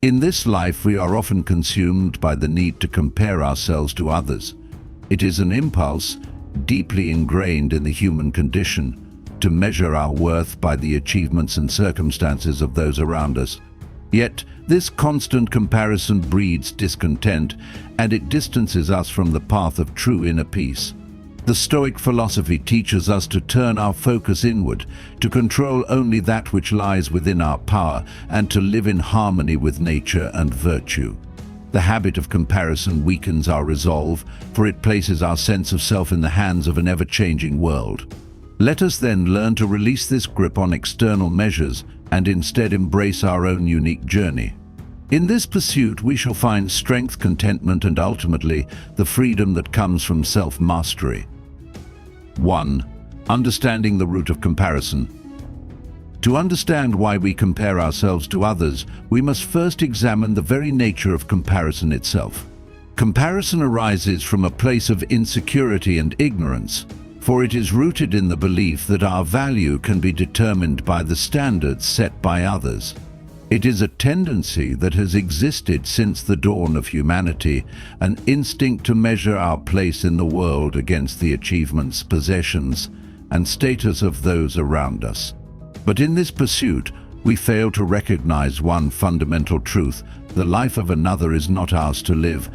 In this life, we are often consumed by the need to compare ourselves to others. It is an impulse, deeply ingrained in the human condition, to measure our worth by the achievements and circumstances of those around us. Yet, this constant comparison breeds discontent, and it distances us from the path of true inner peace. The Stoic philosophy teaches us to turn our focus inward, to control only that which lies within our power, and to live in harmony with nature and virtue. The habit of comparison weakens our resolve, for it places our sense of self in the hands of an ever-changing world. Let us then learn to release this grip on external measures and instead embrace our own unique journey. In this pursuit, we shall find strength, contentment, and ultimately, the freedom that comes from self-mastery. 1. Understanding the root of comparison. To understand why we compare ourselves to others, we must first examine the very nature of comparison itself. Comparison arises from a place of insecurity and ignorance, for it is rooted in the belief that our value can be determined by the standards set by others. It is a tendency that has existed since the dawn of humanity, an instinct to measure our place in the world against the achievements, possessions, and status of those around us. But in this pursuit, we fail to recognize one fundamental truth: the life of another is not ours to live,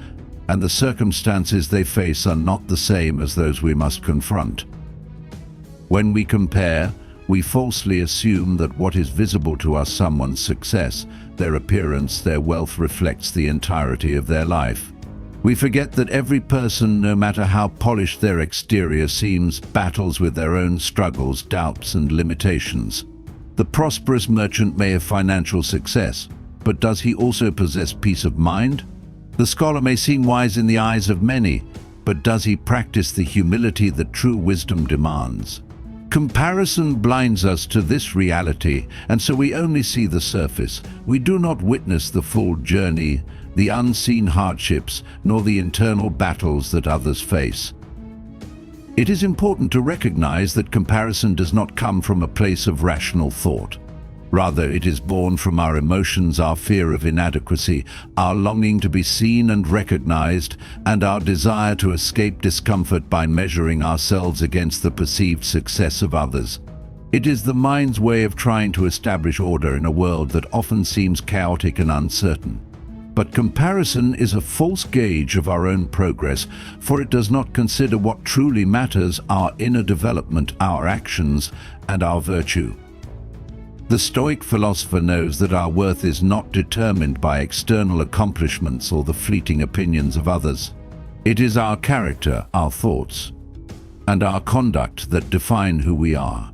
and the circumstances they face are not the same as those we must confront. When we compare, we falsely assume that what is visible to us, someone's success, their appearance, their wealth, reflects the entirety of their life. We forget that every person, no matter how polished their exterior seems, battles with their own struggles, doubts, and limitations. The prosperous merchant may have financial success, but does he also possess peace of mind? The scholar may seem wise in the eyes of many, but does he practice the humility that true wisdom demands? Comparison blinds us to this reality, and so we only see the surface. We do not witness the full journey, the unseen hardships, nor the internal battles that others face. It is important to recognize that comparison does not come from a place of rational thought. Rather, it is born from our emotions, our fear of inadequacy, our longing to be seen and recognized, and our desire to escape discomfort by measuring ourselves against the perceived success of others. It is the mind's way of trying to establish order in a world that often seems chaotic and uncertain. But comparison is a false gauge of our own progress, for it does not consider what truly matters: our inner development, our actions, and our virtue. The Stoic philosopher knows that our worth is not determined by external accomplishments or the fleeting opinions of others. It is our character, our thoughts, and our conduct that define who we are.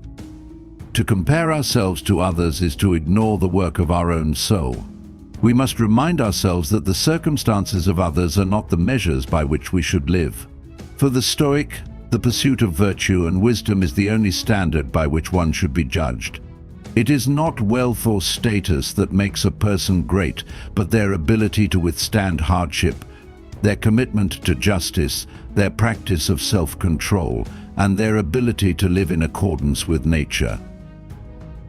To compare ourselves to others is to ignore the work of our own soul. We must remind ourselves that the circumstances of others are not the measures by which we should live. For the Stoic, the pursuit of virtue and wisdom is the only standard by which one should be judged. It is not wealth or status that makes a person great, but their ability to withstand hardship, their commitment to justice, their practice of self-control, and their ability to live in accordance with nature.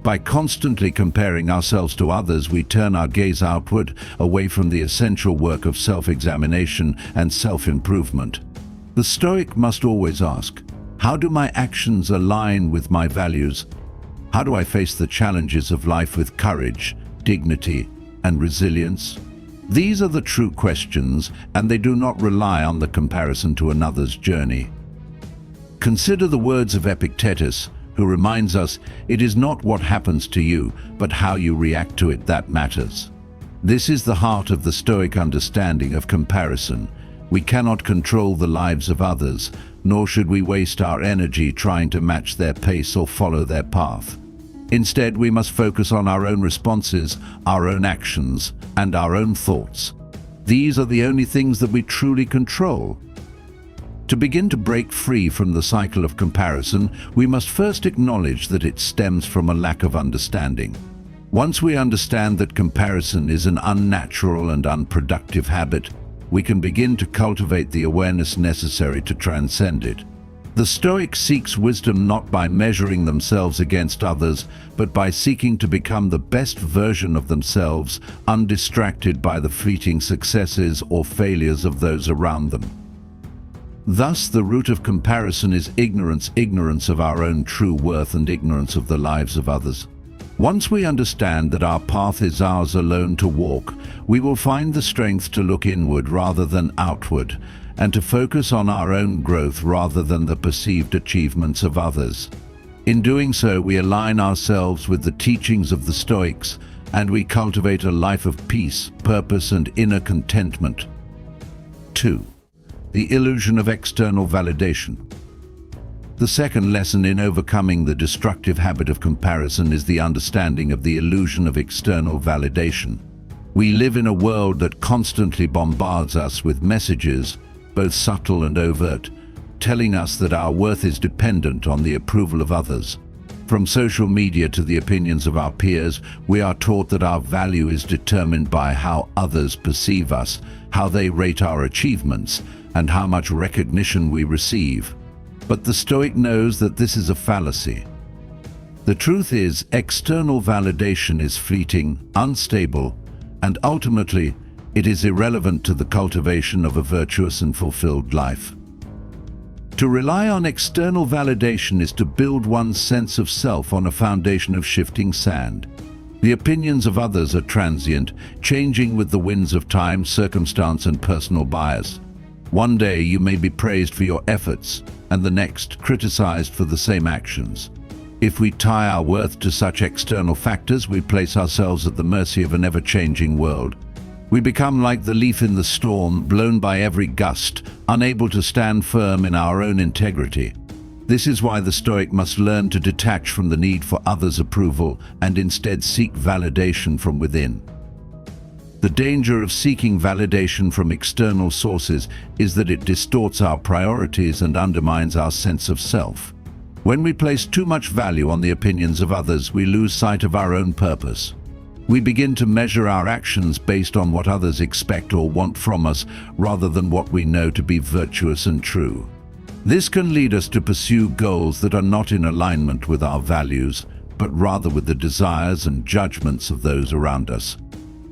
By constantly comparing ourselves to others, we turn our gaze outward, away from the essential work of self-examination and self-improvement. The Stoic must always ask, how do my actions align with my values? How do I face the challenges of life with courage, dignity, and resilience? These are the true questions, and they do not rely on the comparison to another's journey. Consider the words of Epictetus, who reminds us, it is not what happens to you, but how you react to it that matters. This is the heart of the Stoic understanding of comparison. We cannot control the lives of others, nor should we waste our energy trying to match their pace or follow their path. Instead, we must focus on our own responses, our own actions, and our own thoughts. These are the only things that we truly control. To begin to break free from the cycle of comparison, we must first acknowledge that it stems from a lack of understanding. Once we understand that comparison is an unnatural and unproductive habit, we can begin to cultivate the awareness necessary to transcend it. The Stoic seeks wisdom not by measuring themselves against others, but by seeking to become the best version of themselves, undistracted by the fleeting successes or failures of those around them. Thus, the root of comparison is ignorance, ignorance of our own true worth and ignorance of the lives of others. Once we understand that our path is ours alone to walk, we will find the strength to look inward rather than outward, and to focus on our own growth rather than the perceived achievements of others. In doing so, we align ourselves with the teachings of the Stoics, and we cultivate a life of peace, purpose, and inner contentment. 2. The illusion of external validation. The second lesson in overcoming the destructive habit of comparison is the understanding of the illusion of external validation. We live in a world that constantly bombards us with messages, both subtle and overt, telling us that our worth is dependent on the approval of others. From social media to the opinions of our peers, we are taught that our value is determined by how others perceive us, how they rate our achievements, and how much recognition we receive. But the Stoic knows that this is a fallacy. The truth is, external validation is fleeting, unstable, and ultimately, it is irrelevant to the cultivation of a virtuous and fulfilled life. To rely on external validation is to build one's sense of self on a foundation of shifting sand. The opinions of others are transient, changing with the winds of time, circumstance, and personal bias. One day you may be praised for your efforts, and the next criticized for the same actions. If we tie our worth to such external factors, we place ourselves at the mercy of an ever-changing world. We become like the leaf in the storm, blown by every gust, unable to stand firm in our own integrity. This is why the Stoic must learn to detach from the need for others' approval and instead seek validation from within. The danger of seeking validation from external sources is that it distorts our priorities and undermines our sense of self. When we place too much value on the opinions of others, we lose sight of our own purpose. We begin to measure our actions based on what others expect or want from us, rather than what we know to be virtuous and true. This can lead us to pursue goals that are not in alignment with our values, but rather with the desires and judgments of those around us.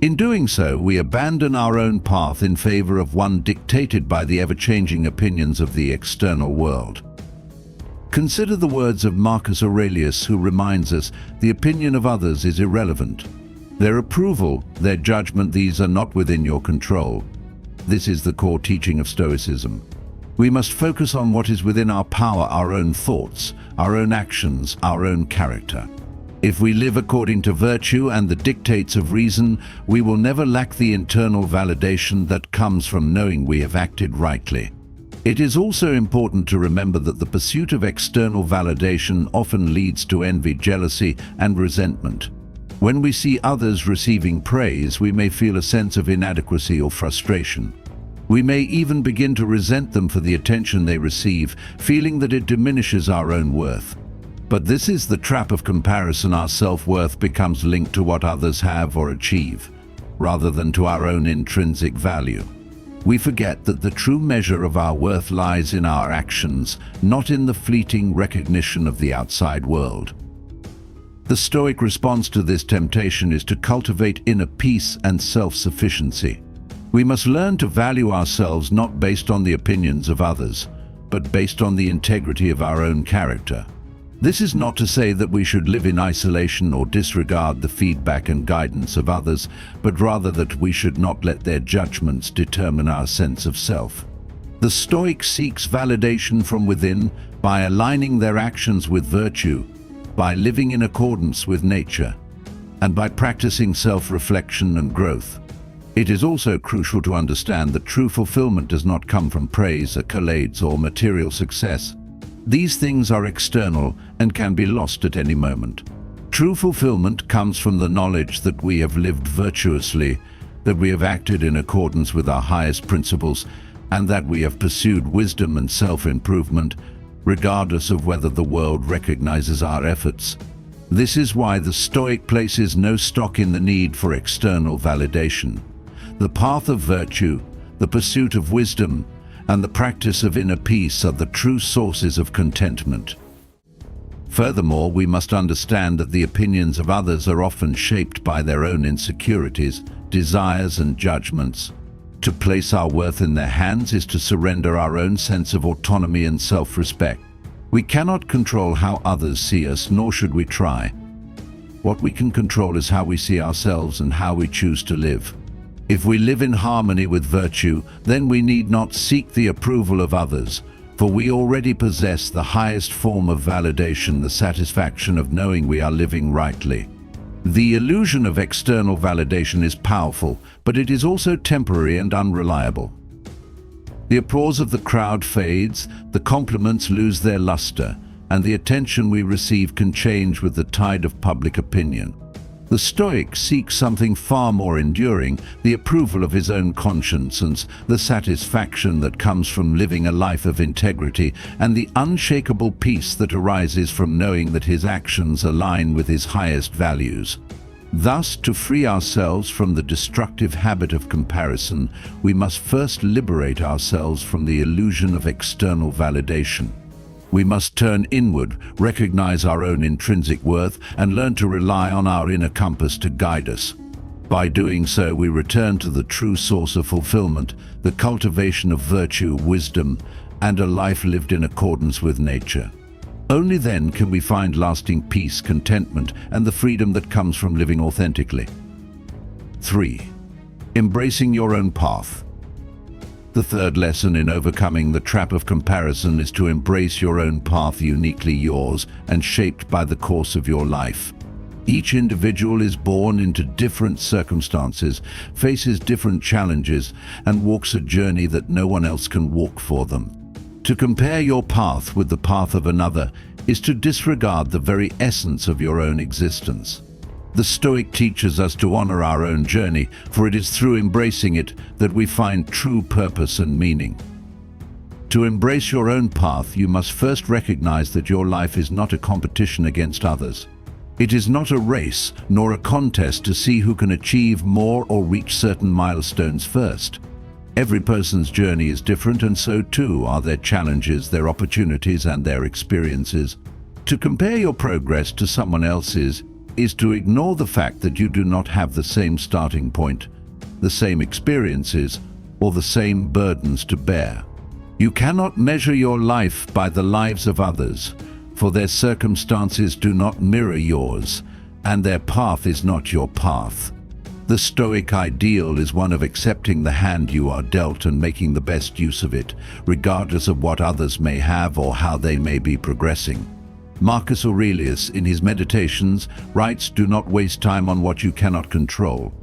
In doing so, we abandon our own path in favor of one dictated by the ever-changing opinions of the external world. Consider the words of Marcus Aurelius, who reminds us the opinion of others is irrelevant. Their approval, their judgment, these are not within your control. This is the core teaching of Stoicism. We must focus on what is within our power, our own thoughts, our own actions, our own character. If we live according to virtue and the dictates of reason, we will never lack the internal validation that comes from knowing we have acted rightly. It is also important to remember that the pursuit of external validation often leads to envy, jealousy, and resentment. When we see others receiving praise, we may feel a sense of inadequacy or frustration. We may even begin to resent them for the attention they receive, feeling that it diminishes our own worth. But this is the trap of comparison. Our self-worth becomes linked to what others have or achieve, rather than to our own intrinsic value. We forget that the true measure of our worth lies in our actions, not in the fleeting recognition of the outside world. The Stoic response to this temptation is to cultivate inner peace and self-sufficiency. We must learn to value ourselves not based on the opinions of others, but based on the integrity of our own character. This is not to say that we should live in isolation or disregard the feedback and guidance of others, but rather that we should not let their judgments determine our sense of self. The Stoic seeks validation from within by aligning their actions with virtue, by living in accordance with nature, and by practicing self-reflection and growth. It is also crucial to understand that true fulfillment does not come from praise, accolades, or material success. These things are external and can be lost at any moment. True fulfillment comes from the knowledge that we have lived virtuously, that we have acted in accordance with our highest principles, and that we have pursued wisdom and self-improvement, regardless of whether the world recognizes our efforts. This is why the Stoic places no stock in the need for external validation. The path of virtue, the pursuit of wisdom, and the practice of inner peace are the true sources of contentment. Furthermore, we must understand that the opinions of others are often shaped by their own insecurities, desires, and judgments. To place our worth in their hands is to surrender our own sense of autonomy and self-respect. We cannot control how others see us, nor should we try. What we can control is how we see ourselves and how we choose to live. If we live in harmony with virtue, then we need not seek the approval of others, for we already possess the highest form of validation, the satisfaction of knowing we are living rightly. The illusion of external validation is powerful, but it is also temporary and unreliable. The applause of the crowd fades, the compliments lose their luster, and the attention we receive can change with the tide of public opinion. The Stoic seeks something far more enduring, the approval of his own conscience and the satisfaction that comes from living a life of integrity, and the unshakable peace that arises from knowing that his actions align with his highest values. Thus, to free ourselves from the destructive habit of comparison, we must first liberate ourselves from the illusion of external validation. We must turn inward, recognize our own intrinsic worth, and learn to rely on our inner compass to guide us. By doing so, we return to the true source of fulfillment, the cultivation of virtue, wisdom, and a life lived in accordance with nature. Only then can we find lasting peace, contentment, and the freedom that comes from living authentically. 3. Embracing your own path. The third lesson in overcoming the trap of comparison is to embrace your own path, uniquely yours and shaped by the course of your life. Each individual is born into different circumstances, faces different challenges, and walks a journey that no one else can walk for them. To compare your path with the path of another is to disregard the very essence of your own existence. The Stoic teaches us to honor our own journey, for it is through embracing it that we find true purpose and meaning. To embrace your own path, you must first recognize that your life is not a competition against others. It is not a race, nor a contest to see who can achieve more or reach certain milestones first. Every person's journey is different, and so too are their challenges, their opportunities, and their experiences. To compare your progress to someone else's is to ignore the fact that you do not have the same starting point, the same experiences, or the same burdens to bear. You cannot measure your life by the lives of others, for their circumstances do not mirror yours, and their path is not your path. The Stoic ideal is one of accepting the hand you are dealt and making the best use of it, regardless of what others may have or how they may be progressing. Marcus Aurelius, in his Meditations, writes, "Do not waste time on what you cannot control."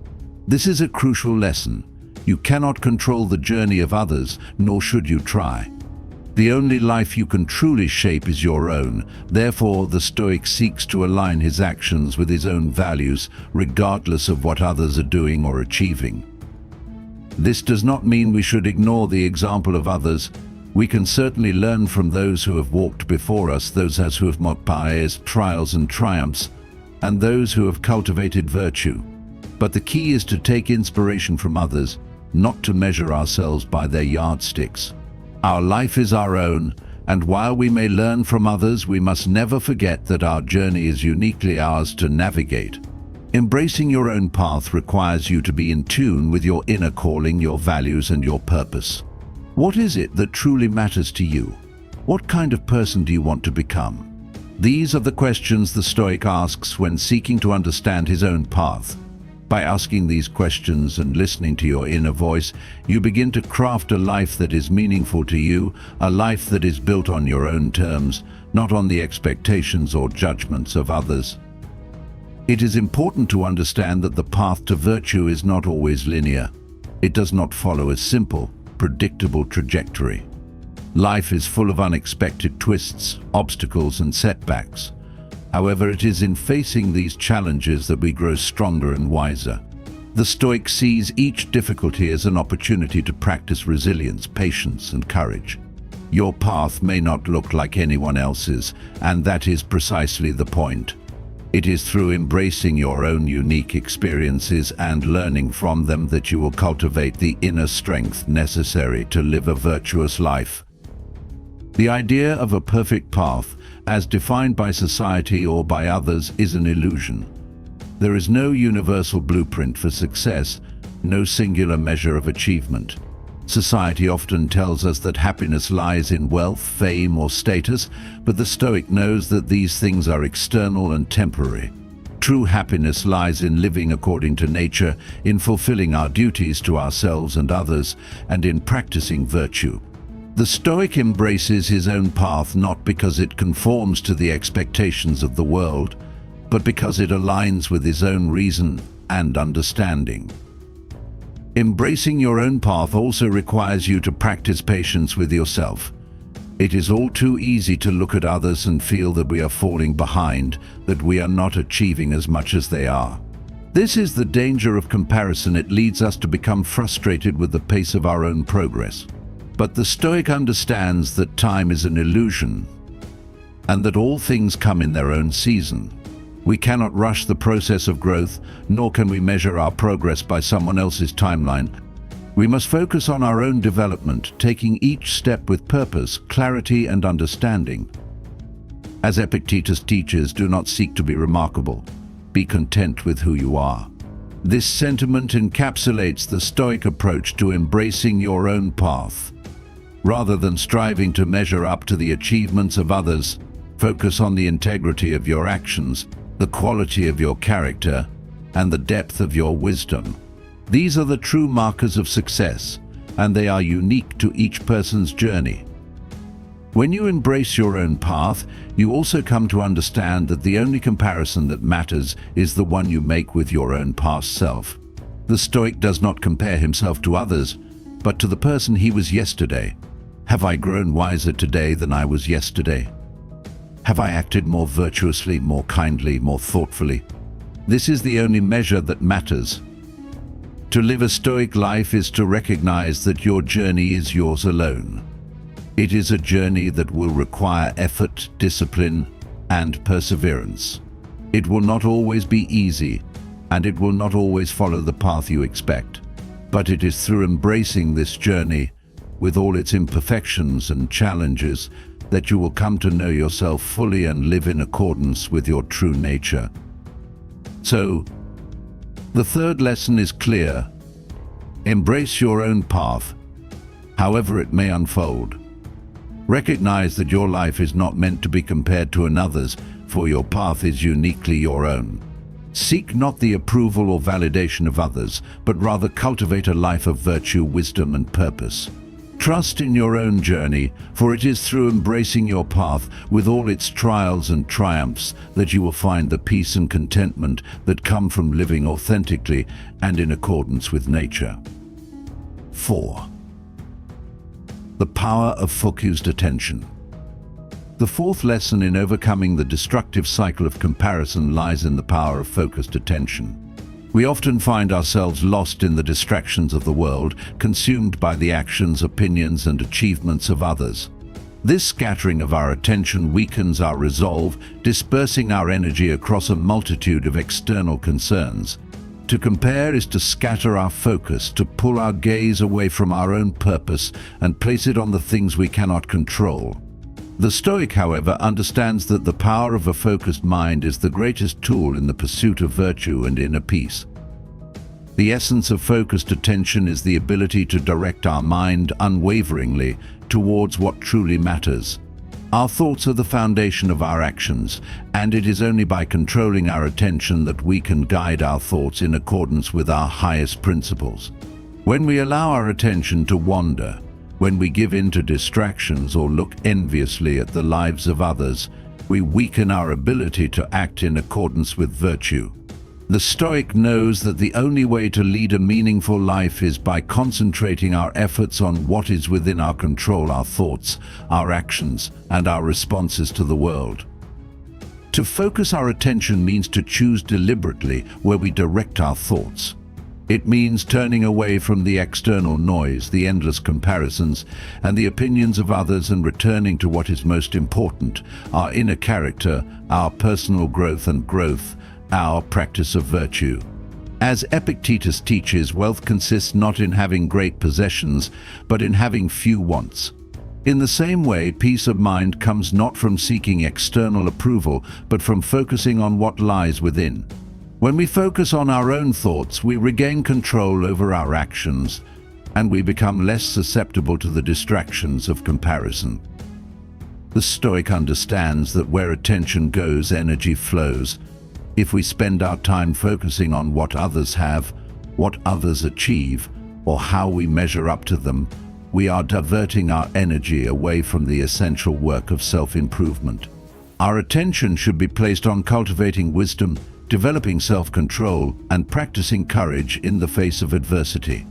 This is a crucial lesson. You cannot control the journey of others, nor should you try. The only life you can truly shape is your own. Therefore, the Stoic seeks to align his actions with his own values, regardless of what others are doing or achieving. This does not mean we should ignore the example of others. We can certainly learn from those who have walked before us, those who have met pious trials and triumphs, and those who have cultivated virtue. But the key is to take inspiration from others, not to measure ourselves by their yardsticks. Our life is our own, and while we may learn from others, we must never forget that our journey is uniquely ours to navigate. Embracing your own path requires you to be in tune with your inner calling, your values, and your purpose. What is it that truly matters to you? What kind of person do you want to become? These are the questions the Stoic asks when seeking to understand his own path. By asking these questions and listening to your inner voice, you begin to craft a life that is meaningful to you, a life that is built on your own terms, not on the expectations or judgments of others. It is important to understand that the path to virtue is not always linear. It does not follow a simple, predictable trajectory. Life is full of unexpected twists, obstacles, and setbacks. However, it is in facing these challenges that we grow stronger and wiser. The Stoic sees each difficulty as an opportunity to practice resilience, patience, and courage. Your path may not look like anyone else's, and that is precisely the point. It is through embracing your own unique experiences and learning from them that you will cultivate the inner strength necessary to live a virtuous life. The idea of a perfect path, as defined by society or by others, is an illusion. There is no universal blueprint for success, no singular measure of achievement. Society often tells us that happiness lies in wealth, fame, or status, but the Stoic knows that these things are external and temporary. True happiness lies in living according to nature, in fulfilling our duties to ourselves and others, and in practicing virtue. The Stoic embraces his own path not because it conforms to the expectations of the world, but because it aligns with his own reason and understanding. Embracing your own path also requires you to practice patience with yourself. It is all too easy to look at others and feel that we are falling behind, that we are not achieving as much as they are. This is the danger of comparison. It leads us to become frustrated with the pace of our own progress. But the Stoic understands that time is an illusion and that all things come in their own season. We cannot rush the process of growth, nor can we measure our progress by someone else's timeline. We must focus on our own development, taking each step with purpose, clarity, and understanding. As Epictetus teaches, do not seek to be remarkable. Be content with who you are. This sentiment encapsulates the Stoic approach to embracing your own path. Rather than striving to measure up to the achievements of others, focus on the integrity of your actions, the quality of your character, and the depth of your wisdom. These are the true markers of success, and they are unique to each person's journey. When you embrace your own path, you also come to understand that the only comparison that matters is the one you make with your own past self. The Stoic does not compare himself to others, but to the person he was yesterday. Have I grown wiser today than I was yesterday? Have I acted more virtuously, more kindly, more thoughtfully? This is the only measure that matters. To live a Stoic life is to recognize that your journey is yours alone. It is a journey that will require effort, discipline, and perseverance. It will not always be easy, and it will not always follow the path you expect. But it is through embracing this journey, with all its imperfections and challenges, that you will come to know yourself fully and live in accordance with your true nature. So, the third lesson is clear. Embrace your own path, however it may unfold. Recognize that your life is not meant to be compared to another's, for your path is uniquely your own. Seek not the approval or validation of others, but rather cultivate a life of virtue, wisdom, and purpose. Trust in your own journey, for it is through embracing your path, with all its trials and triumphs, that you will find the peace and contentment that come from living authentically and in accordance with nature. 4. The power of focused attention. The fourth lesson in overcoming the destructive cycle of comparison lies in the power of focused attention. We often find ourselves lost in the distractions of the world, consumed by the actions, opinions, and achievements of others. This scattering of our attention weakens our resolve, dispersing our energy across a multitude of external concerns. To compare is to scatter our focus, to pull our gaze away from our own purpose and place it on the things we cannot control. The Stoic, however, understands that the power of a focused mind is the greatest tool in the pursuit of virtue and inner peace. The essence of focused attention is the ability to direct our mind unwaveringly towards what truly matters. Our thoughts are the foundation of our actions, and it is only by controlling our attention that we can guide our thoughts in accordance with our highest principles. When we allow our attention to wander, when we give in to distractions or look enviously at the lives of others, we weaken our ability to act in accordance with virtue. The Stoic knows that the only way to lead a meaningful life is by concentrating our efforts on what is within our control: our thoughts, our actions, and our responses to the world. To focus our attention means to choose deliberately where we direct our thoughts. It means turning away from the external noise, the endless comparisons, and the opinions of others and returning to what is most important, our inner character, our personal growth, our practice of virtue. As Epictetus teaches, wealth consists not in having great possessions, but in having few wants. In the same way, peace of mind comes not from seeking external approval, but from focusing on what lies within. When we focus on our own thoughts, we regain control over our actions, and we become less susceptible to the distractions of comparison. The Stoic understands that where attention goes, energy flows. If we spend our time focusing on what others have, what others achieve, or how we measure up to them, we are diverting our energy away from the essential work of self-improvement. Our attention should be placed on cultivating wisdom, developing self-control, and practicing courage in the face of adversity.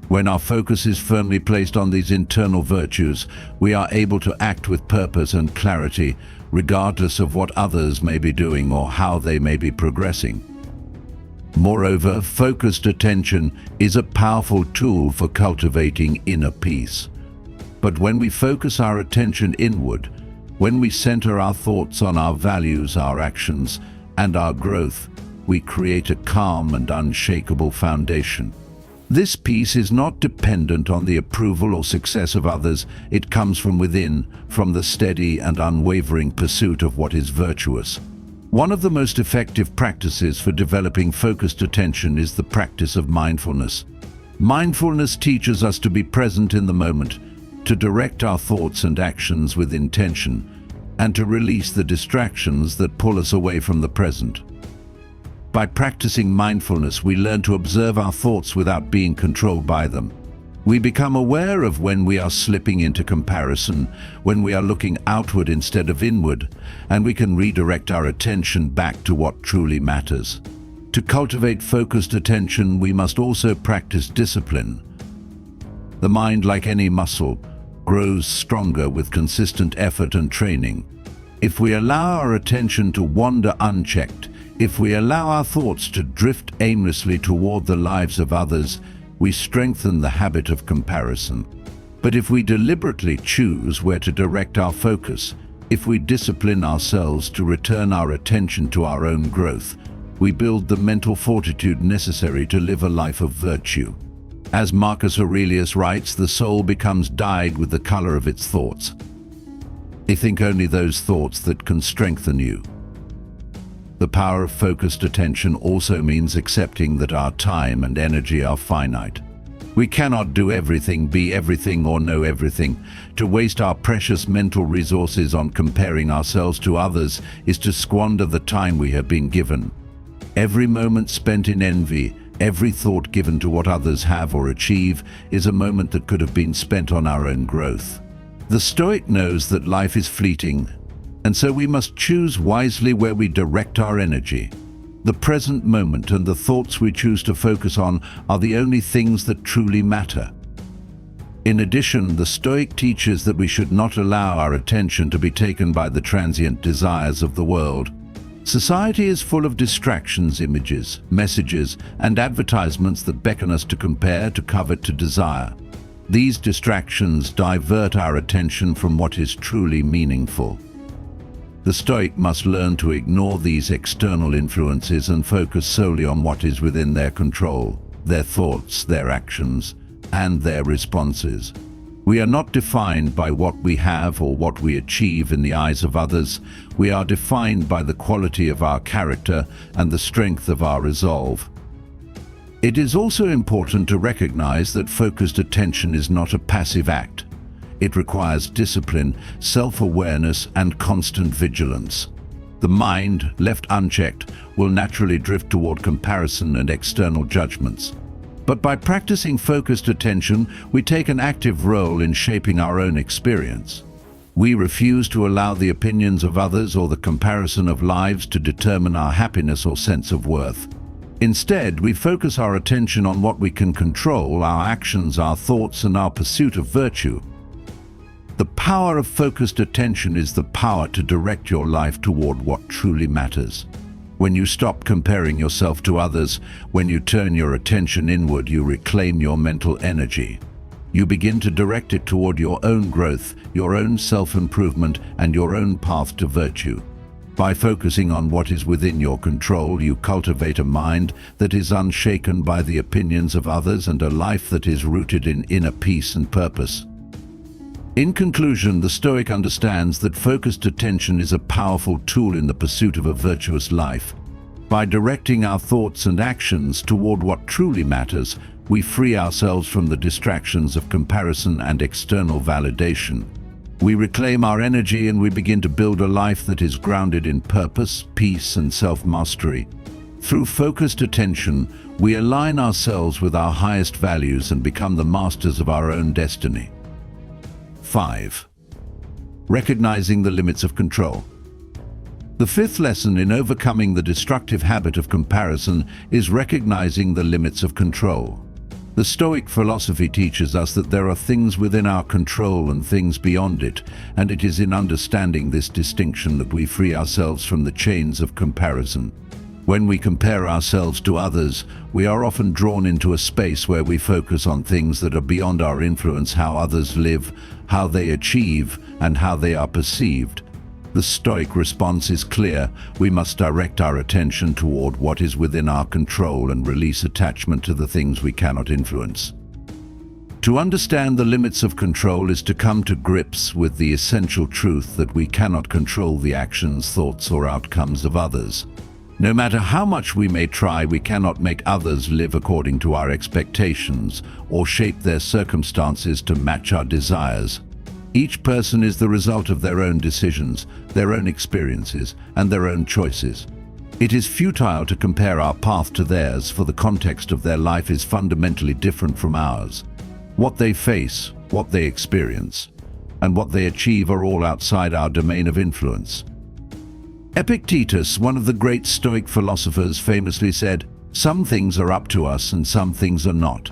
When our focus is firmly placed on these internal virtues, we are able to act with purpose and clarity, regardless of what others may be doing or how they may be progressing. Moreover, focused attention is a powerful tool for cultivating inner peace. But when we focus our attention inward, when we center our thoughts on our values, our actions, and our growth, we create a calm and unshakable foundation. This peace is not dependent on the approval or success of others. It comes from within, from the steady and unwavering pursuit of what is virtuous. One of the most effective practices for developing focused attention is the practice of mindfulness. Mindfulness teaches us to be present in the moment, to direct our thoughts and actions with intention, and to release the distractions that pull us away from the present. By practicing mindfulness, we learn to observe our thoughts without being controlled by them. We become aware of when we are slipping into comparison, when we are looking outward instead of inward, and we can redirect our attention back to what truly matters. To cultivate focused attention, we must also practice discipline. The mind, like any muscle, grows stronger with consistent effort and training. If we allow our attention to wander unchecked, if we allow our thoughts to drift aimlessly toward the lives of others, we strengthen the habit of comparison. But if we deliberately choose where to direct our focus, if we discipline ourselves to return our attention to our own growth, we build the mental fortitude necessary to live a life of virtue. As Marcus Aurelius writes, the soul becomes dyed with the color of its thoughts. Think only those thoughts that can strengthen you. The power of focused attention also means accepting that our time and energy are finite. We cannot do everything, be everything, or know everything. To waste our precious mental resources on comparing ourselves to others is to squander the time we have been given. Every moment spent in envy, every thought given to what others have or achieve, is a moment that could have been spent on our own growth. The Stoic knows that life is fleeting, and so we must choose wisely where we direct our energy. The present moment and the thoughts we choose to focus on are the only things that truly matter. In addition, the Stoic teaches that we should not allow our attention to be taken by the transient desires of the world. Society is full of distractions, images, messages, and advertisements that beckon us to compare, to covet, to desire. These distractions divert our attention from what is truly meaningful. The Stoic must learn to ignore these external influences and focus solely on what is within their control, their thoughts, their actions, and their responses. We are not defined by what we have or what we achieve in the eyes of others. We are defined by the quality of our character and the strength of our resolve. It is also important to recognize that focused attention is not a passive act. It requires discipline, self-awareness, and constant vigilance. The mind, left unchecked, will naturally drift toward comparison and external judgments. But by practicing focused attention, we take an active role in shaping our own experience. We refuse to allow the opinions of others or the comparison of lives to determine our happiness or sense of worth. Instead, we focus our attention on what we can control, our actions, our thoughts, and our pursuit of virtue. The power of focused attention is the power to direct your life toward what truly matters. When you stop comparing yourself to others, when you turn your attention inward, you reclaim your mental energy. You begin to direct it toward your own growth, your own self-improvement, and your own path to virtue. By focusing on what is within your control, you cultivate a mind that is unshaken by the opinions of others and a life that is rooted in inner peace and purpose. In conclusion, the Stoic understands that focused attention is a powerful tool in the pursuit of a virtuous life. By directing our thoughts and actions toward what truly matters, we free ourselves from the distractions of comparison and external validation. We reclaim our energy and we begin to build a life that is grounded in purpose, peace, and self-mastery. Through focused attention, we align ourselves with our highest values and become the masters of our own destiny. 5. Recognizing the limits of control. The fifth lesson in overcoming the destructive habit of comparison is recognizing the limits of control. The Stoic philosophy teaches us that there are things within our control and things beyond it, and it is in understanding this distinction that we free ourselves from the chains of comparison. When we compare ourselves to others, we are often drawn into a space where we focus on things that are beyond our influence: how others live, how they achieve, and how they are perceived. The Stoic response is clear: we must direct our attention toward what is within our control and release attachment to the things we cannot influence. To understand the limits of control is to come to grips with the essential truth that we cannot control the actions, thoughts, or outcomes of others. No matter how much we may try, we cannot make others live according to our expectations or shape their circumstances to match our desires. Each person is the result of their own decisions, their own experiences, and their own choices. It is futile to compare our path to theirs, for the context of their life is fundamentally different from ours. What they face, what they experience, and what they achieve are all outside our domain of influence. Epictetus, one of the great Stoic philosophers, famously said, "Some things are up to us and some things are not."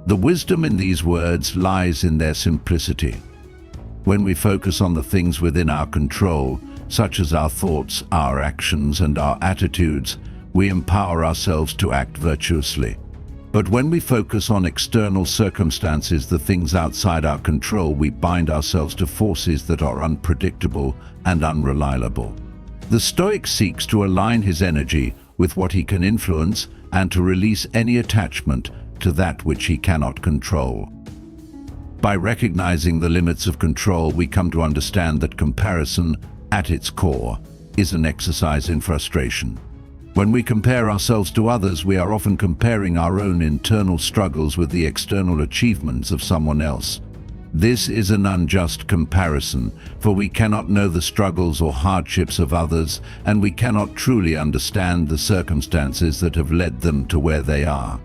The wisdom in these words lies in their simplicity. When we focus on the things within our control, such as our thoughts, our actions, and our attitudes, we empower ourselves to act virtuously. But when we focus on external circumstances, the things outside our control, we bind ourselves to forces that are unpredictable and unreliable. The Stoic seeks to align his energy with what he can influence and to release any attachment to that which he cannot control. By recognizing the limits of control, we come to understand that comparison, at its core, is an exercise in frustration. When we compare ourselves to others, we are often comparing our own internal struggles with the external achievements of someone else. This is an unjust comparison, for we cannot know the struggles or hardships of others, and we cannot truly understand the circumstances that have led them to where they are.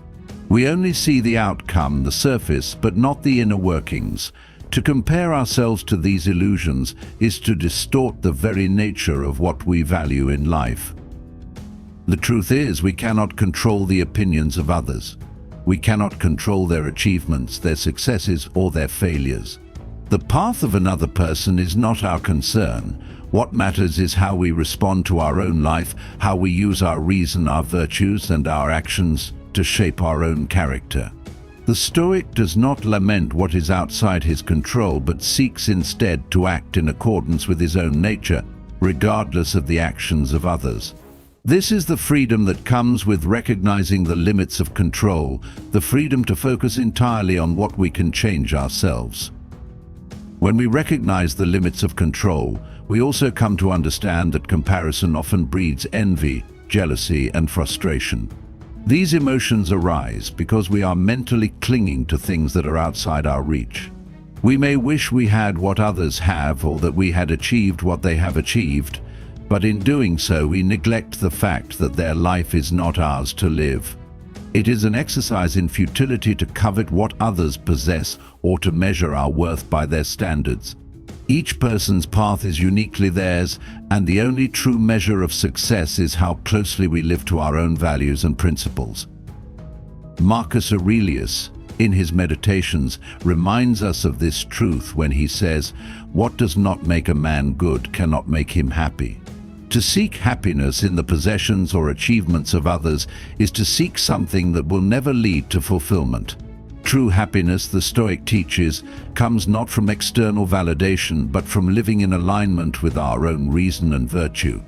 We only see the outcome, the surface, but not the inner workings. To compare ourselves to these illusions is to distort the very nature of what we value in life. The truth is, we cannot control the opinions of others. We cannot control their achievements, their successes, or their failures. The path of another person is not our concern. What matters is how we respond to our own life, how we use our reason, our virtues, and our actions to shape our own character. The Stoic does not lament what is outside his control, but seeks instead to act in accordance with his own nature, regardless of the actions of others. This is the freedom that comes with recognizing the limits of control, the freedom to focus entirely on what we can change ourselves. When we recognize the limits of control, we also come to understand that comparison often breeds envy, jealousy, and frustration. These emotions arise because we are mentally clinging to things that are outside our reach. We may wish we had what others have, or that we had achieved what they have achieved, but in doing so we neglect the fact that their life is not ours to live. It is an exercise in futility to covet what others possess or to measure our worth by their standards. Each person's path is uniquely theirs, and the only true measure of success is how closely we live to our own values and principles. Marcus Aurelius, in his Meditations, reminds us of this truth when he says, "What does not make a man good cannot make him happy." To seek happiness in the possessions or achievements of others is to seek something that will never lead to fulfillment. True happiness, the Stoic teaches, comes not from external validation but from living in alignment with our own reason and virtue.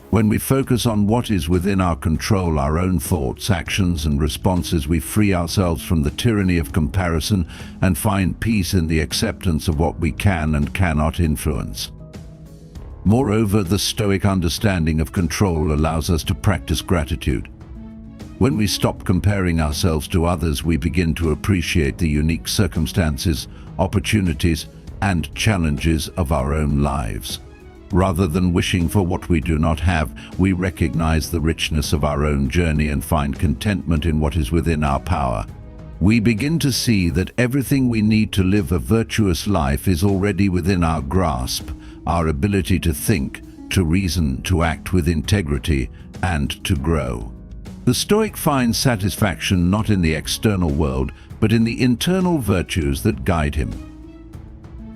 When we focus on what is within our control, our own thoughts, actions and responses, we free ourselves from the tyranny of comparison and find peace in the acceptance of what we can and cannot influence. Moreover, the Stoic understanding of control allows us to practice gratitude. When we stop comparing ourselves to others, we begin to appreciate the unique circumstances, opportunities, and challenges of our own lives. Rather than wishing for what we do not have, we recognize the richness of our own journey and find contentment in what is within our power. We begin to see that everything we need to live a virtuous life is already within our grasp: our ability to think, to reason, to act with integrity, and to grow. The Stoic finds satisfaction not in the external world, but in the internal virtues that guide him.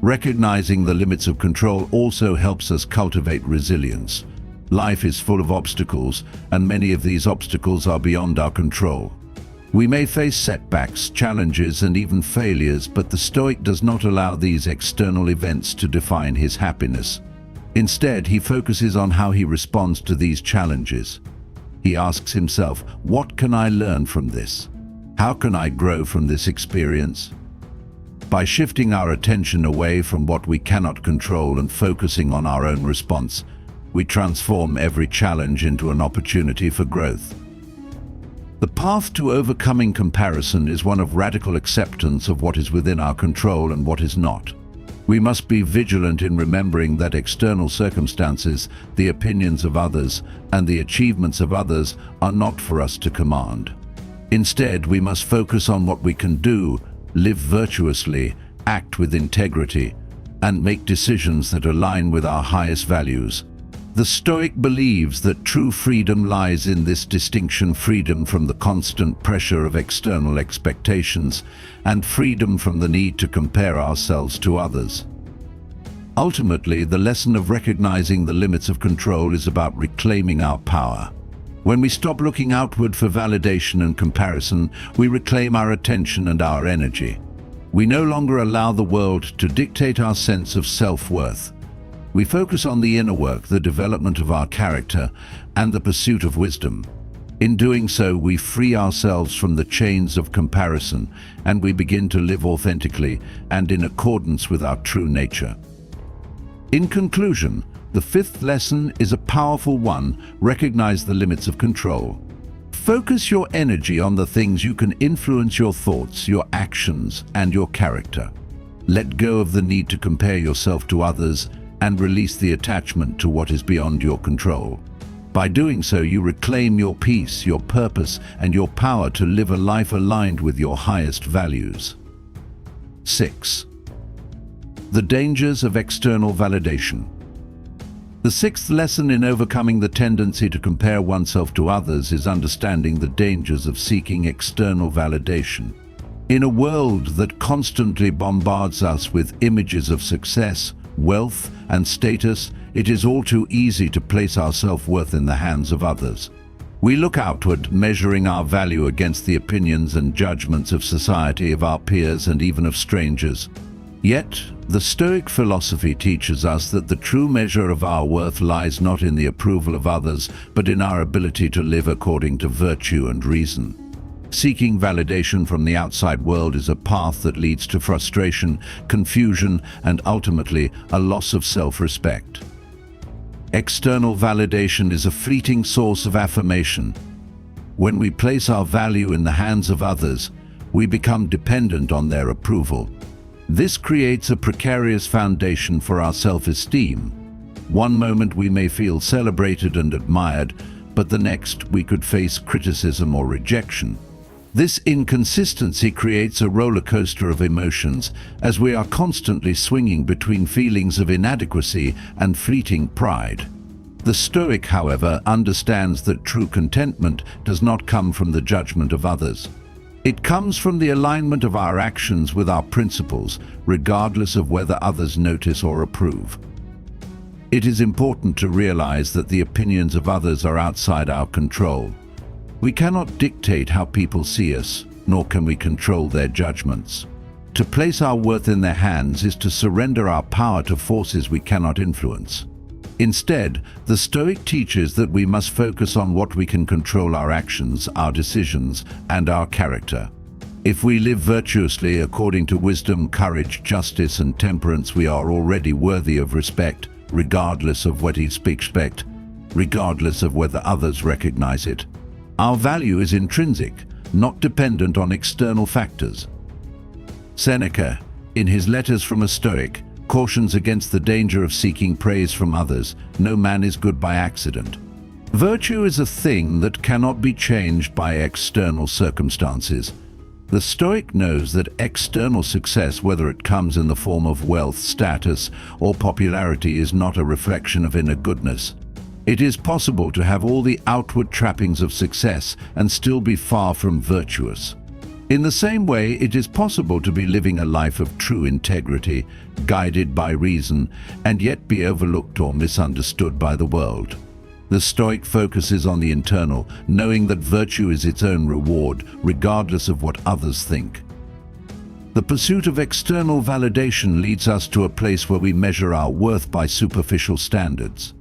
Recognizing the limits of control also helps us cultivate resilience. Life is full of obstacles, and many of these obstacles are beyond our control. We may face setbacks, challenges, and even failures, but the Stoic does not allow these external events to define his happiness. Instead, he focuses on how he responds to these challenges. He asks himself, what can I learn from this? How can I grow from this experience? By shifting our attention away from what we cannot control and focusing on our own response, we transform every challenge into an opportunity for growth. The path to overcoming comparison is one of radical acceptance of what is within our control and what is not. We must be vigilant in remembering that external circumstances, the opinions of others, and the achievements of others are not for us to command. Instead, we must focus on what we can do, live virtuously, act with integrity, and make decisions that align with our highest values. The Stoic believes that true freedom lies in this distinction: freedom from the constant pressure of external expectations, and freedom from the need to compare ourselves to others. Ultimately, the lesson of recognizing the limits of control is about reclaiming our power. When we stop looking outward for validation and comparison, we reclaim our attention and our energy. We no longer allow the world to dictate our sense of self-worth. We focus on the inner work, the development of our character, and the pursuit of wisdom. In doing so, we free ourselves from the chains of comparison, and we begin to live authentically and in accordance with our true nature. In conclusion, the fifth lesson is a powerful one: recognize the limits of control. Focus your energy on the things you can influence: your thoughts, your actions, and your character. Let go of the need to compare yourself to others and release the attachment to what is beyond your control. By doing so, you reclaim your peace, your purpose, and your power to live a life aligned with your highest values. 6. The dangers of external validation. The sixth lesson in overcoming the tendency to compare oneself to others is understanding the dangers of seeking external validation. In a world that constantly bombards us with images of success, wealth, and status, it is all too easy to place our self-worth in the hands of others. We look outward, measuring our value against the opinions and judgments of society, of our peers, and even of strangers. Yet, the Stoic philosophy teaches us that the true measure of our worth lies not in the approval of others, but in our ability to live according to virtue and reason. Seeking validation from the outside world is a path that leads to frustration, confusion, and ultimately a loss of self-respect. External validation is a fleeting source of affirmation. When we place our value in the hands of others, we become dependent on their approval. This creates a precarious foundation for our self-esteem. One moment we may feel celebrated and admired, but the next we could face criticism or rejection. This inconsistency creates a roller coaster of emotions, as we are constantly swinging between feelings of inadequacy and fleeting pride. The Stoic, however, understands that true contentment does not come from the judgment of others. It comes from the alignment of our actions with our principles, regardless of whether others notice or approve. It is important to realize that the opinions of others are outside our control. We cannot dictate how people see us, nor can we control their judgments. To place our worth in their hands is to surrender our power to forces we cannot influence. Instead, the Stoic teaches that we must focus on what we can control: our actions, our decisions, and our character. If we live virtuously according to wisdom, courage, justice, and temperance, we are already worthy of respect, regardless of what is expected, regardless of whether others recognize it. Our value is intrinsic, not dependent on external factors. Seneca, in his Letters from a Stoic, cautions against the danger of seeking praise from others. No man is good by accident. Virtue is a thing that cannot be changed by external circumstances. The Stoic knows that external success, whether it comes in the form of wealth, status, or popularity, is not a reflection of inner goodness. It is possible to have all the outward trappings of success and still be far from virtuous. In the same way, it is possible to be living a life of true integrity, guided by reason, and yet be overlooked or misunderstood by the world. The Stoic focuses on the internal, knowing that virtue is its own reward, regardless of what others think. The pursuit of external validation leads us to a place where we measure our worth by superficial standards.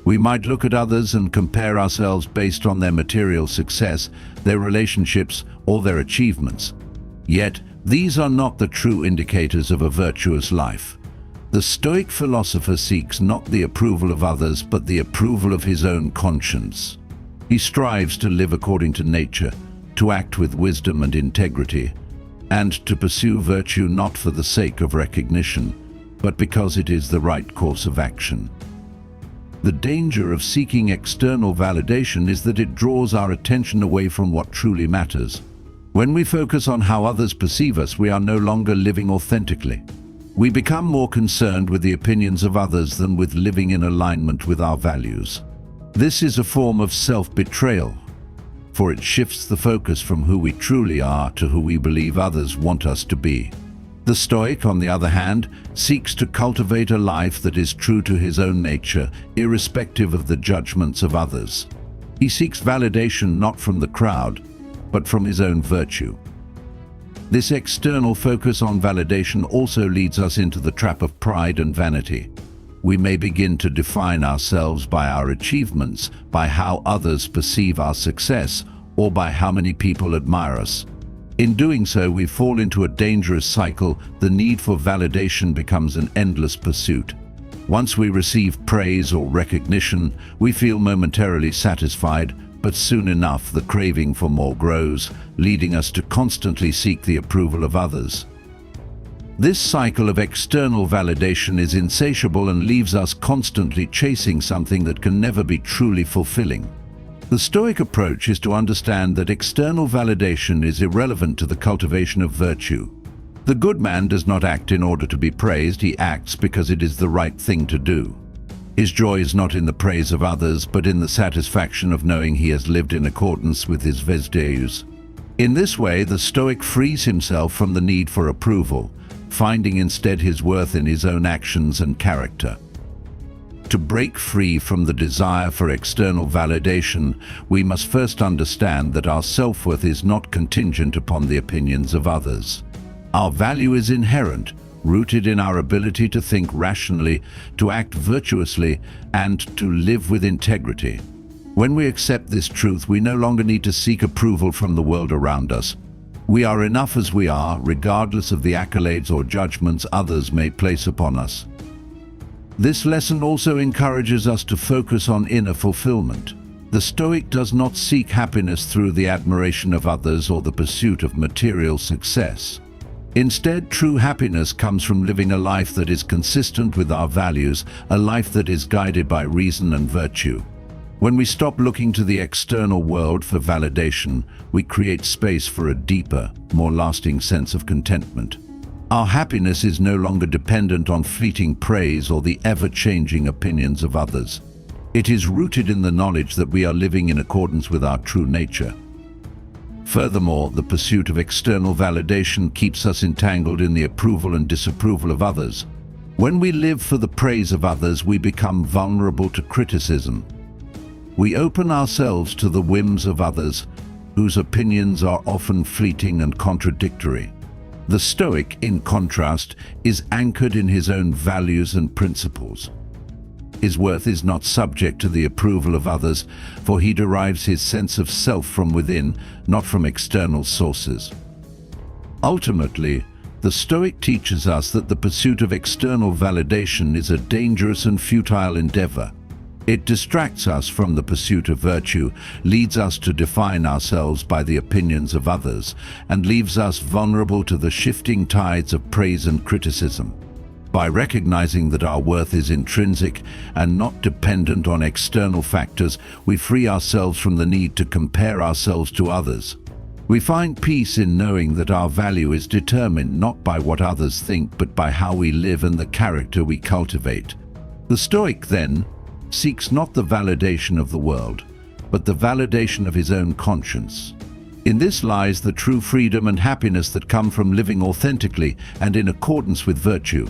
We might look at others and compare ourselves based on their material success, their relationships, or their achievements. Yet, these are not the true indicators of a virtuous life. The Stoic philosopher seeks not the approval of others, but the approval of his own conscience. He strives to live according to nature, to act with wisdom and integrity, and to pursue virtue not for the sake of recognition, but because it is the right course of action. The danger of seeking external validation is that it draws our attention away from what truly matters. When we focus on how others perceive us, we are no longer living authentically. We become more concerned with the opinions of others than with living in alignment with our values. This is a form of self-betrayal, for it shifts the focus from who we truly are to who we believe others want us to be. The Stoic, on the other hand, seeks to cultivate a life that is true to his own nature, irrespective of the judgments of others. He seeks validation not from the crowd, but from his own virtue. This external focus on validation also leads us into the trap of pride and vanity. We may begin to define ourselves by our achievements, by how others perceive our success, or by how many people admire us. In doing so, we fall into a dangerous cycle. The need for validation becomes an endless pursuit. Once we receive praise or recognition, we feel momentarily satisfied, but soon enough the craving for more grows, leading us to constantly seek the approval of others. This cycle of external validation is insatiable and leaves us constantly chasing something that can never be truly fulfilling. The Stoic approach is to understand that external validation is irrelevant to the cultivation of virtue. The good man does not act in order to be praised, he acts because it is the right thing to do. His joy is not in the praise of others, but in the satisfaction of knowing he has lived in accordance with his values. In this way, the Stoic frees himself from the need for approval, finding instead his worth in his own actions and character. To break free from the desire for external validation, we must first understand that our self-worth is not contingent upon the opinions of others. Our value is inherent, rooted in our ability to think rationally, to act virtuously, and to live with integrity. When we accept this truth, we no longer need to seek approval from the world around us. We are enough as we are, regardless of the accolades or judgments others may place upon us. This lesson also encourages us to focus on inner fulfillment. The Stoic does not seek happiness through the admiration of others or the pursuit of material success. Instead, true happiness comes from living a life that is consistent with our values, a life that is guided by reason and virtue. When we stop looking to the external world for validation, we create space for a deeper, more lasting sense of contentment. Our happiness is no longer dependent on fleeting praise or the ever-changing opinions of others. It is rooted in the knowledge that we are living in accordance with our true nature. Furthermore, the pursuit of external validation keeps us entangled in the approval and disapproval of others. When we live for the praise of others, we become vulnerable to criticism. We open ourselves to the whims of others, whose opinions are often fleeting and contradictory. The Stoic, in contrast, is anchored in his own values and principles. His worth is not subject to the approval of others, for he derives his sense of self from within, not from external sources. Ultimately, the Stoic teaches us that the pursuit of external validation is a dangerous and futile endeavor. It distracts us from the pursuit of virtue, leads us to define ourselves by the opinions of others, and leaves us vulnerable to the shifting tides of praise and criticism. By recognizing that our worth is intrinsic and not dependent on external factors, we free ourselves from the need to compare ourselves to others. We find peace in knowing that our value is determined not by what others think, but by how we live and the character we cultivate. The Stoic, then, seeks not the validation of the world, but the validation of his own conscience. In this lies the true freedom and happiness that come from living authentically and in accordance with virtue.